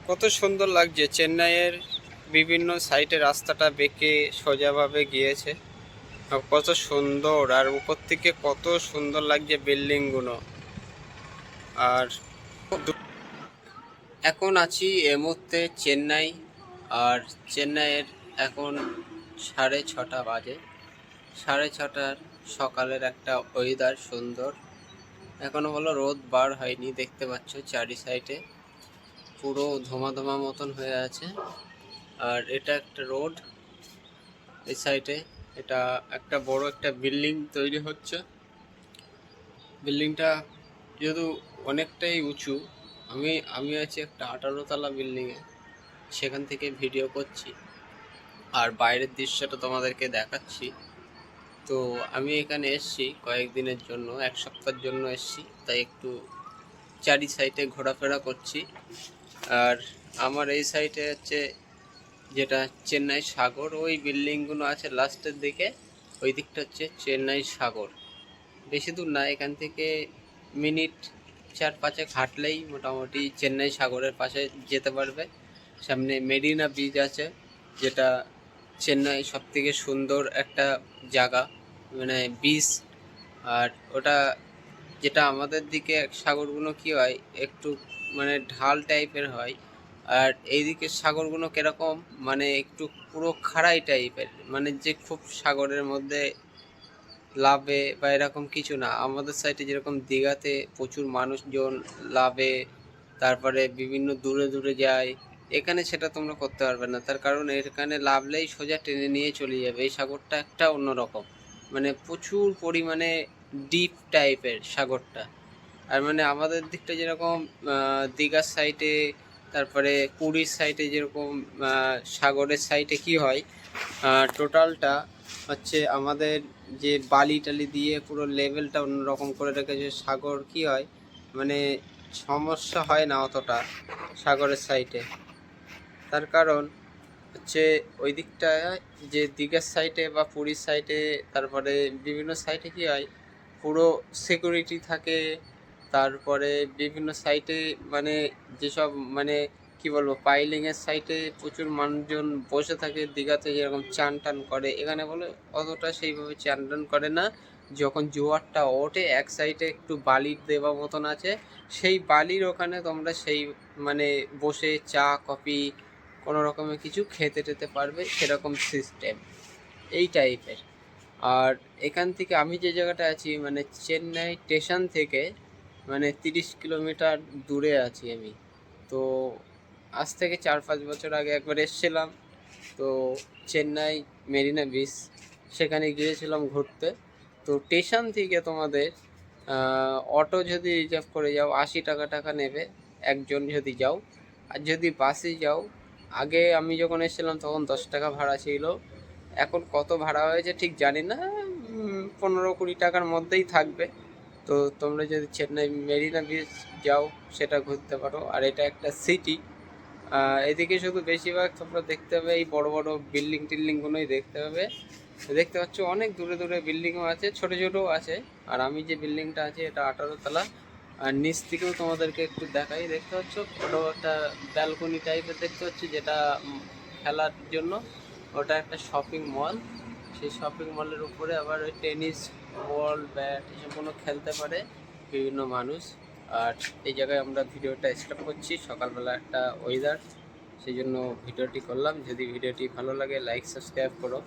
কত সুন্দর লাগছে চেন্নাইয়ের বিভিন্ন সাইডে রাস্তাটা বেঁকে সোজাভাবে গিয়েছে। আর কত সুন্দর, আর উপর থেকে কত সুন্দর লাগছে বিল্ডিংগুলো। আর এখন আছি এই মুহূর্তে চেন্নাই। আর চেন্নাইয়ের এখন 6:30 বাজে। 6:30 সকালের একটা ওয়েদার সুন্দর। এখনো বলো রোদ বার হয়নি, দেখতে পাচ্ছ চারি সাইডে পুরো ধোঁয়া ধোঁয়া মতন হয়ে আছে। আর এটা একটা রোড, এই সাইডে এটা একটা বড় একটা বিল্ডিং তৈরি হচ্ছে। বিল্ডিংটা যেহেতু অনেকটাই উঁচু, আমি আছি একটা 18 তলা বিল্ডিংয়ে, সেখান থেকে ভিডিও করছি আর বাইরের দৃশ্যটা তোমাদেরকে দেখাচ্ছি। তো আমি এখানে এসছি কয়েকদিনের জন্য, এক সপ্তাহের জন্য এসছি, তাই একটু চারি সাইডে ঘোরাফেরা করছি। আর আমার এই সাইডে হচ্ছে যেটা চেন্নাই সাগর, ওই বিল্ডিংগুলো আছে লাস্টের দিকে, ওই দিকটা হচ্ছে চেন্নাই সাগর। বেশি দূর না, এখান থেকে মিনিট 4-5 হাঁটলেই মোটামুটি চেন্নাই সাগরের পাশে যেতে পারবে। সামনে মেরিনা বিচ আছে, যেটা চেন্নাই সবথেকে সুন্দর একটা জায়গা, মানে বিচ। আর ওটা যেটা আমাদের দিকে সাগরগুলো কি হয়, একটু মানে ঢাল টাইপের হয়, আর এইদিকে সাগরগুলো কিরকম মানে একটু পুরো খাড়াই টাইপের, মানে যে খুব সাগরের মধ্যে লাভে বা এরকম কিছু না। আমাদের সাইডে যেরকম দীঘাতে প্রচুর মানুষজন লাভে, তারপরে বিভিন্ন দূরে দূরে যায়, এখানে সেটা তোমরা করতে পারবে না। তার কারণ এখানে লাভলেই সোজা টেনে নিয়ে চলে যাবে। এই সাগরটা একটা অন্যরকম, মানে প্রচুর পরিমাণে ডিপ টাইপের সাগরটা। আর মানে আমাদের দিকটা যেরকম দীঘার সাইডে, তারপরে পুরীর সাইডে যেরকম সাগরের সাইডে কি হয়, টোটালটা হচ্ছে আমাদের যে বালি টালি দিয়ে পুরো লেভেলটা অন্যরকম করে রেখেছে। সাগর কি হয়, মানে সমস্যা হয় না অতটা সাগরের সাইডে। তার কারণ হচ্ছে ওই দিকটায় যে দীঘার সাইডে বা পুরীর সাইডে, তারপরে বিভিন্ন সাইডে কি হয়, পুরো সিকিউরিটি থাকে। তারপরে বিভিন্ন সাইটে মানে যেসব মানে কি বলবো, পাইলিংয়ের সাইটে প্রচুর মানুষজন বসে থাকে। দীঘাতে যেরকম চান টান করে, এখানে বলে অতটা সেইভাবে চান টান করে না। যখন জোয়ারটা ওঠে এক সাইডে একটু বালির দেওয়া মতন আছে, সেই বালির ওখানে তোমরা সেই মানে বসে চা কফি কোনো রকমের কিছু খেতে টেতে পারবে, সেরকম সিস্টেম এই টাইপের। আর এখান থেকে আমি যে জায়গাটা আছি, মানে চেন্নাই স্টেশন থেকে মানে 30 কিলোমিটার দূরে আছি আমি। তো আজ থেকে 4-5 বছর আগে একবার এসেছিলাম, তো চেন্নাই মেরিনা বিচ, সেখানে গিয়েছিলাম ঘুরতে। তো স্টেশন থেকে তোমাদের অটো যদি রিজার্ভ করে যাও 80 টাকা নেবে একজন যদি যাও। আর যদি বাসে যাও, আগে আমি যখন এসেছিলাম তখন 10 টাকা ভাড়া ছিল, এখন কত ভাড়া হয়েছে ঠিক জানি না, 15-20 টাকার মধ্যেই থাকবে। তো তোমরা যদি চেন্নাই মেরিনা বিচ যাও সেটা ঘুরতে পারো। আর এটা একটা সিটি, এদিকে শুধু বেশিরভাগ তোমরা দেখতে হবে এই বড় বড় বিল্ডিং টিল্ডিংগুলোই দেখতে হবে। দেখতে পাচ্ছ অনেক দূরে দূরে বিল্ডিংও আছে, ছোট ছোটও আছে। আর আমি যে বিল্ডিংটা আছে এটা 18 তলা। আর নিচ থেকেও তোমাদেরকে একটু দেখাই, দেখতে পাচ্ছ ছোটো একটা ব্যালকনি টাইপের দেখতে পাচ্ছি, যেটা খেলার জন্য। ওটা একটা শপিং মল, সেই শপিং মলের উপরে আবার ওই টেনিস বল ব্যাট এসবগুলো খেলতে পারে বিভিন্ন মানুষ। আর এই জায়গায় আমরা ভিডিওটা স্টার্ট করছি, সকালবেলা একটা ওয়েদার, সেই জন্য ভিডিওটি করলাম। যদি ভিডিওটি ভালো লাগে লাইক সাবস্ক্রাইব করো।